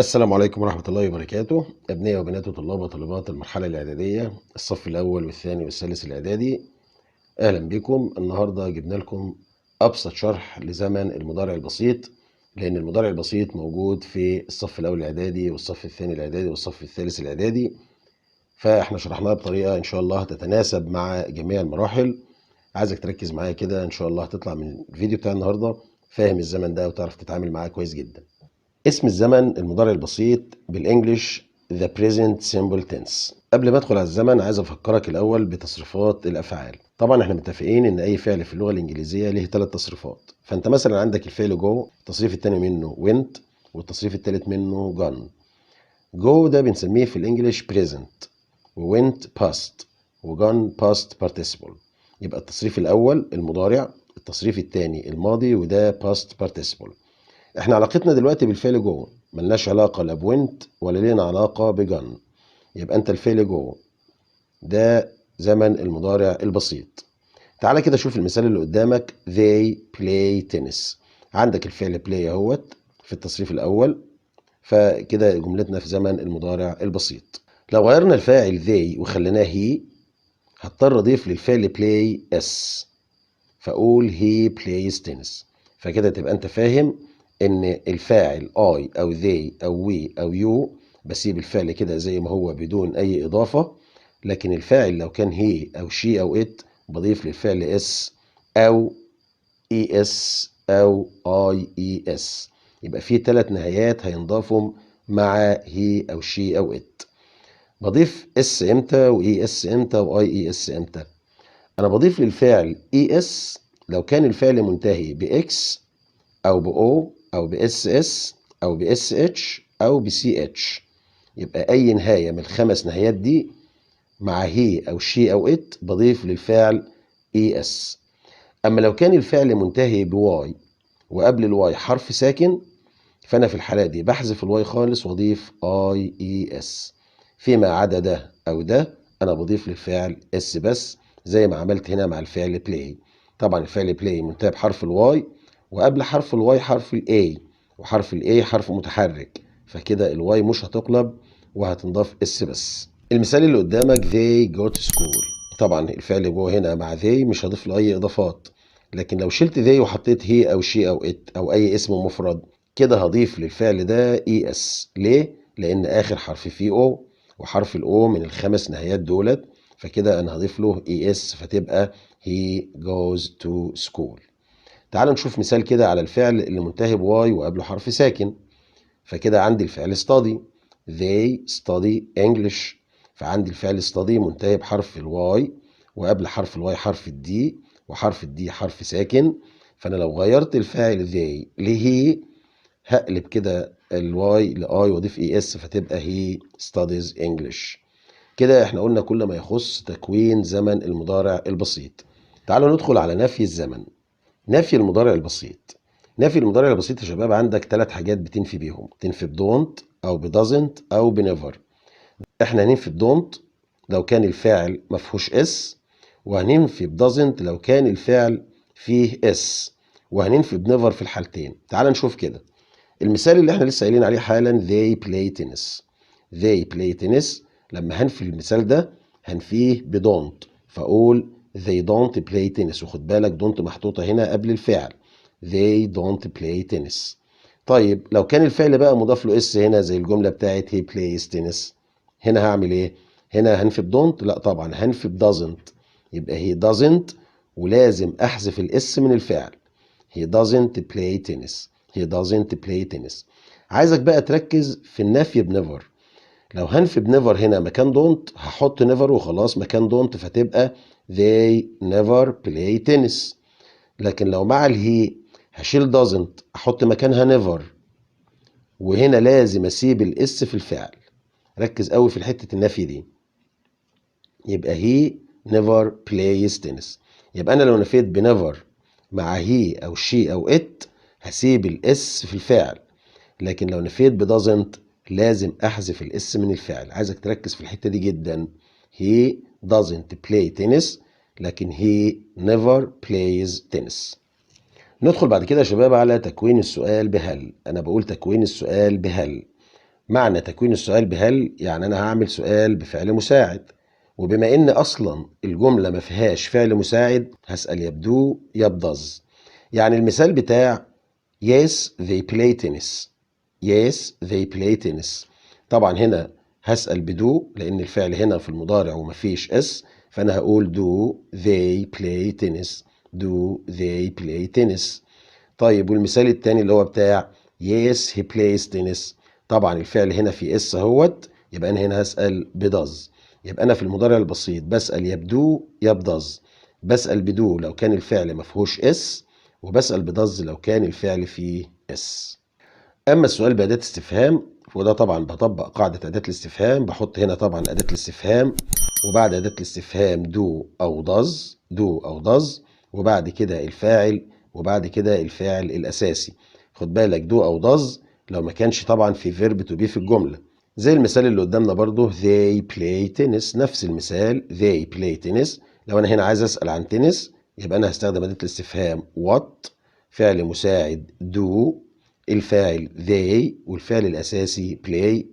السلام عليكم ورحمة الله وبركاته. أبنائي وبنات طلاب وطالبات المرحلة الإعدادية، الصف الأول والثاني والثالث الإعدادي، أهلا بكم. النهاردة جبنا لكم أبسط شرح لزمن المضارع البسيط، لأن المضارع البسيط موجود في الصف الأول الإعدادي والصف الثاني الإعدادي والصف الثالث الإعدادي، فإحنا شرحناه بطريقة إن شاء الله تتناسب مع جميع المراحل. عايزك تركز معايا كده، إن شاء الله هتطلع من الفيديو بتاع النهاردة فاهم الزمن ده وتعرف تتعامل معاه كويس جدا. اسم الزمن المضارع البسيط بالانجلش the present simple tense. قبل ما ادخل على الزمن عايز افكرك الاول بتصريفات الافعال. طبعا احنا متفقين ان اي فعل في اللغه الانجليزيه له 3 تصريفات، فانت مثلا عندك الفعل جو، التصريف الثاني منه went، والتصريف الثالث منه gone. جو ده بنسميه في الانجليش present، وwent past، وgone past participle. يبقى التصريف الاول المضارع، التصريف الثاني الماضي وده past participle. احنا علاقتنا دلوقتي بالفعل جو ملناش علاقة لا بوينت ولا لينا علاقة بجن. يبقى انت الفعل جو ده زمن المضارع البسيط. تعالى كده شوف المثال اللي قدامك they play tennis. عندك الفعل play اهوت في التصريف الاول، فكده جملتنا في زمن المضارع البسيط. لو غيرنا الفاعل they وخليناه he، هضطر اضيف للفعل play s، فاقول he plays tennis. فكده تبقى انت فاهم ان الفاعل I او they او we او you بسيب الفعل كده زي ما هو بدون اي اضافة، لكن الفاعل لو كان he او she او it بضيف للفعل s او es او ies. يبقى في 3 نهايات هينضافوا مع he او she او it. بضيف s امتى و es امتى و ies امتى؟ انا بضيف للفعل es لو كان الفعل منتهي بx او بO او بSS او بSH او بCH. يبقى اي نهاية من ال5 نهايات دي مع هي او شي او ات بضيف للفعل es. اما لو كان الفعل منتهي بواي وقبل الواي حرف ساكن، فانا في الحالة دي بحذف الواي خالص واضيف ies. فيما عدا ده او ده انا بضيف للفعل اس بس، زي ما عملت هنا مع الفعل بلاي. طبعا الفعل بلاي منتهي بحرف الواي وقبل حرف الواي حرف الاي، وحرف الاي حرف متحرك، فكده الواي مش هتقلب وهتنضاف اس بس. المثال اللي قدامك they go to school. طبعا الفعل جو هنا مع they مش هضيف له اي اضافات، لكن لو شلت they وحطيت هي او شي او ات او اي اسم مفرد كده هضيف للفعل ده es. ليه؟ لان اخر حرف فيه او، وحرف الاو من ال5 نهايات دولت، فكده انا هضيف له es فتبقى he goes to school. تعال نشوف مثال كده على الفعل اللي منتهي بواي وقبله حرف ساكن. فكده عندي الفعل study، they study English. فعندي الفعل study منتهي بحرف الواي وقبل حرف الواي حرف الدي، وحرف الدي حرف ساكن. فانا لو غيرت الفاعل they لهي هقلب كده الواي لاي واضيف اس فتبقى he studies English. كده احنا قلنا كل ما يخص تكوين زمن المضارع البسيط. تعالوا ندخل على نفي الزمن. نفي المضارع البسيط. نفي المضارع البسيط يا شباب عندك 3 حاجات بتنفي بيهم، تنفي بدونت او بدازنت او بنيفر. احنا هننفي بدونت لو كان الفاعل ما فيهوش اس، وهننفي بدازنت لو كان الفعل فيه اس، وهننفي بنيفر في الحالتين. تعال نشوف كده المثال اللي احنا لسه قايلين عليه حالا they play tennis. they play tennis لما هنفي المثال ده هنفيه بدونت، فاقول they don't play tennis، وخد بالك دونت محطوطة هنا قبل الفعل they don't play tennis. طيب لو كان الفعل بقى مضاف له اس هنا زي الجملة بتاعت he plays tennis، هنا هعمل ايه؟ هنا هنفي بدونت؟ لا طبعا هنفي بدازنت. يبقى he doesn't ولازم احذف الاس من الفعل. he doesn't play tennis. he doesn't play tennis. عايزك بقى تركز في النفي بنيفر. لو هنفي بنيفر هنا مكان دونت هحط نيفر وخلاص مكان دونت فتبقى they never play tennis. لكن لو مع الهي هشيل doesn't احط مكانها never، وهنا لازم اسيب الاس في الفعل. ركز قوي في حتة النفي دي. يبقى he never plays tennis. يبقى انا لو نفيت بنيفر مع هي او شي او ات هسيب الاس في الفعل، لكن لو نفيت بدازنت لازم احذف الاس من الفعل. عايزك تركز في الحتة دي جدا. he doesn't play tennis لكن he never plays tennis. ندخل بعد كده يا شباب على تكوين السؤال بهل. انا بقول تكوين السؤال بهل. معنى تكوين السؤال بهل يعني أنا هعمل سؤال بفعل مساعد، وبما إن أصلا الجملة ما فيهاش فعل مساعد هسأل يبدو يبدز. يعني المثال بتاع Yes they play tennis. Yes they play tennis. طبعا هنا هسأل بدو لأن الفعل هنا في المضارع ومفيش اس، فأنا هقول do they play tennis. Do they play tennis. طيب والمثال التاني اللي هو بتاع Yes he plays tennis. طبعا الفعل هنا في اس اهوت، يبقى أنا هنا هسأل بدز. يبقى أنا في المضارع البسيط بسأل يبدو يبدز، بسأل بدو لو كان الفعل مفيهوش اس، وبسأل بدز لو كان الفعل فيه اس. أما السؤال بأداة استفهام وده طبعا بطبق قاعدة أداة الاستفهام، بحط هنا طبعا أداة الاستفهام وبعد أداة الاستفهام do أو does، do أو does، وبعد كده الفاعل وبعد كده الفاعل الأساسي. خد بالك do أو does لو ما كانش طبعا في verb to be في الجملة، زي المثال اللي قدامنا برضو they play tennis. نفس المثال they play tennis. لو أنا هنا عايز أسأل عن تنس يبقى أنا هستخدم أداة الاستفهام what، فعل مساعد do، الفاعل they، والفعل الأساسي play.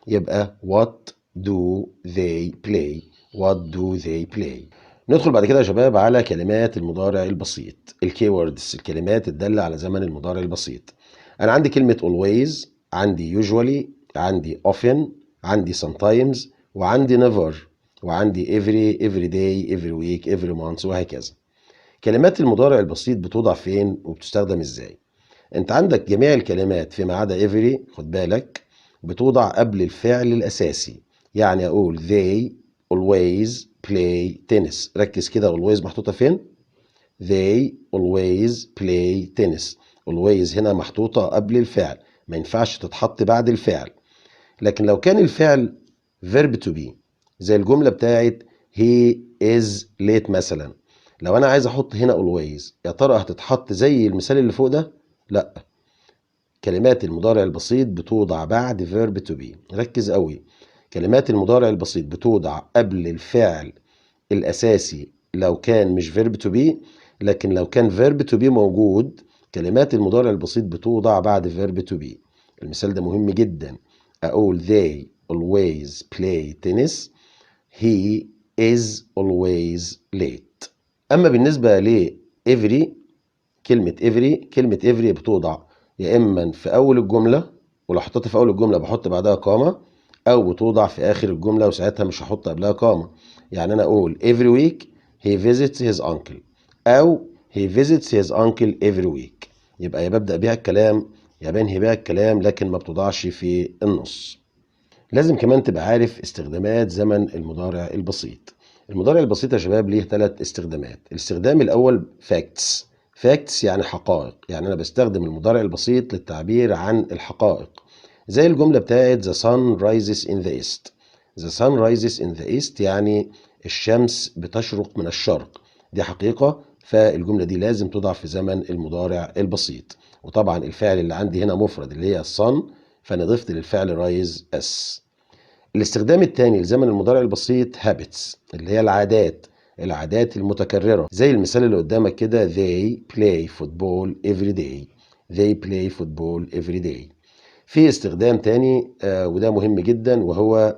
يبقى what do they play. what do they play. ندخل بعد كده يا شباب على كلمات المضارع البسيط، الكيوردز، الكلمات الدالة على زمن المضارع البسيط. أنا عندي كلمة always، عندي usually، عندي often، عندي sometimes، وعندي never، وعندي every day every week every month وهكذا. كلمات المضارع البسيط بتوضع فين وبتستخدم ازاي؟ انت عندك جميع الكلمات فيما عدا every، خد بالك، بتوضع قبل الفعل الأساسي. يعني أقول they always play tennis. ركز كده always محطوطة فين؟ they always play tennis. always هنا محطوطة قبل الفعل، ما ينفعش تتحط بعد الفعل. لكن لو كان الفعل verb to be زي الجملة بتاعت he is late مثلا، لو أنا عايز أحط هنا always يا ترى هتتحط زي المثال اللي فوق ده؟ لأ. كلمات المضارع البسيط بتوضع بعد verb to be. ركز قوي، كلمات المضارع البسيط بتوضع قبل الفعل الأساسي لو كان مش verb to be، لكن لو كان verb to be موجود كلمات المضارع البسيط بتوضع بعد verb to be. المثال ده مهم جدا. أقول they always play tennis. he is always late. أما بالنسبة ل every، كلمة every بتوضع يا إما في أول الجملة، ولو حطيتها في أول الجملة بحط بعدها قامة، أو بتوضع في آخر الجملة وساعتها مش هحط قبلها قامة. يعني أنا أقول every week he visits his uncle، أو he visits his uncle every week. يبقى يا ببدأ بيها الكلام يا بنهي بيها الكلام، لكن ما بتوضعش في النص. لازم كمان تبقى عارف استخدامات زمن المضارع البسيط. المضارع البسيط يا شباب ليه 3 استخدامات. الاستخدام الأول facts. facts يعني حقائق، يعني أنا بستخدم المضارع البسيط للتعبير عن الحقائق، زي الجملة بتاعت the sun rises in the east. the sun rises in the east يعني الشمس بتشرق من الشرق، دي حقيقة، فالجملة دي لازم تضع في زمن المضارع البسيط. وطبعا الفعل اللي عندي هنا مفرد اللي هي الصن، فأنا ضفت للفعل رايز اس. الاستخدام الثاني لزمن المضارع البسيط habits، اللي هي العادات المتكررة، زي المثال اللي قدامك كده they play football every day. they play football every day. في استخدام تاني وده مهم جدا، وهو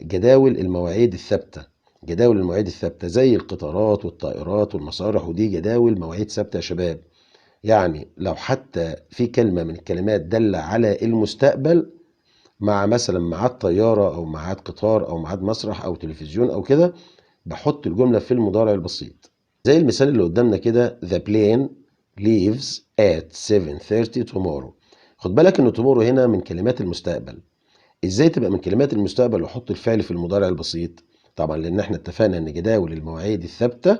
جداول المواعيد الثابتة. جداول المواعيد الثابتة زي القطارات والطائرات والمسارح، ودي جداول مواعيد ثابتة يا شباب. يعني لو حتى في كلمة من الكلمات دل على المستقبل، مع مثلا ميعاد طيارة أو ميعاد قطار أو ميعاد مسرح أو تلفزيون أو كده، بحط الجملة في المضارع البسيط. زي المثال اللي قدامنا كده the plane leaves at 7:30 tomorrow. خد بالك إن tomorrow هنا من كلمات المستقبل. إزاي تبقى من كلمات المستقبل وأحط الفعل في المضارع البسيط؟ طبعا لأن احنا اتفقنا إن جداول المواعيد الثابتة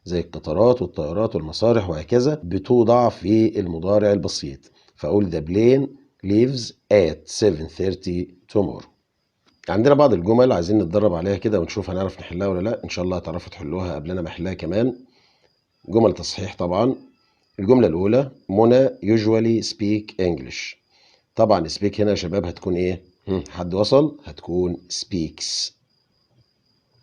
زي القطارات والطيارات والمسارح وهكذا بتوضع في المضارع البسيط. فأقول the plane leaves at 7:30 tomorrow. عندنا بعض الجمل عايزين نتدرب عليها كده ونشوف هنعرف نحلها ولا لا. ان شاء الله هتعرفوا تحلوها قبل انا ما احلها كمان. جمل تصحيح طبعا. الجملة الأولى منى usually speak English. طبعا speak هنا يا شباب هتكون ايه؟ حد وصل؟ هتكون speaks.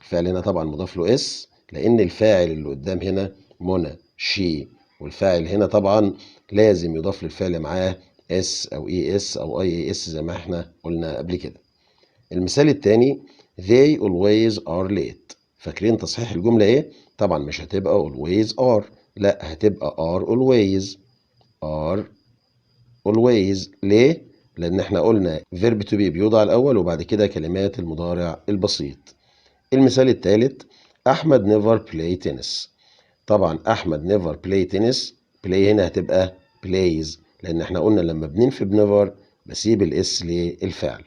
الفعل هنا طبعا مضاف له اس، لأن الفاعل اللي قدام هنا منى she، والفاعل هنا طبعا لازم يضاف للفعل معاه اس او اي اس او اي اس زي ما احنا قلنا قبل كده. المثال التاني they always are late. فاكرين تصحيح الجملة ايه؟ طبعا مش هتبقى always are، لا هتبقى are always. are always ليه؟ لأن احنا قلنا verb to be بيوضع الأول وبعد كده كلمات المضارع البسيط. المثال الثالث أحمد never play tennis. طبعا أحمد never play tennis، play هنا هتبقى plays، لأن احنا قلنا لما بننفي never بسيب الاس للفعل.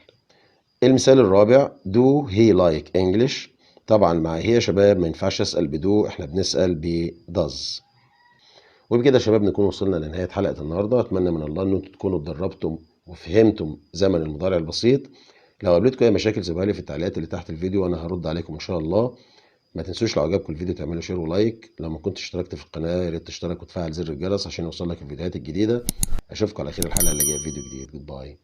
المثال الرابع do he like English. طبعا مع هي يا شباب ما ينفعش أسأل بدو، احنا بنسأل ب does. وبكده يا شباب نكون وصلنا لنهاية حلقة النهاردة. أتمنى من الله إن انتوا تكونوا اتدربتم وفهمتم زمن المضارع البسيط. لو قابلتكم أي مشاكل سيبوها لي في التعليقات اللي تحت الفيديو وأنا هرد عليكم إن شاء الله. ما تنسوش لو عجبكم الفيديو تعملوا شير ولايك. لو ما كنتش اشتركت في القناة يا ريت تشترك وتفعل زر الجرس عشان يوصلك الفيديوهات الجديدة. أشوفكم على خير الحلقة اللي جاية في فيديو جديد. جود باي.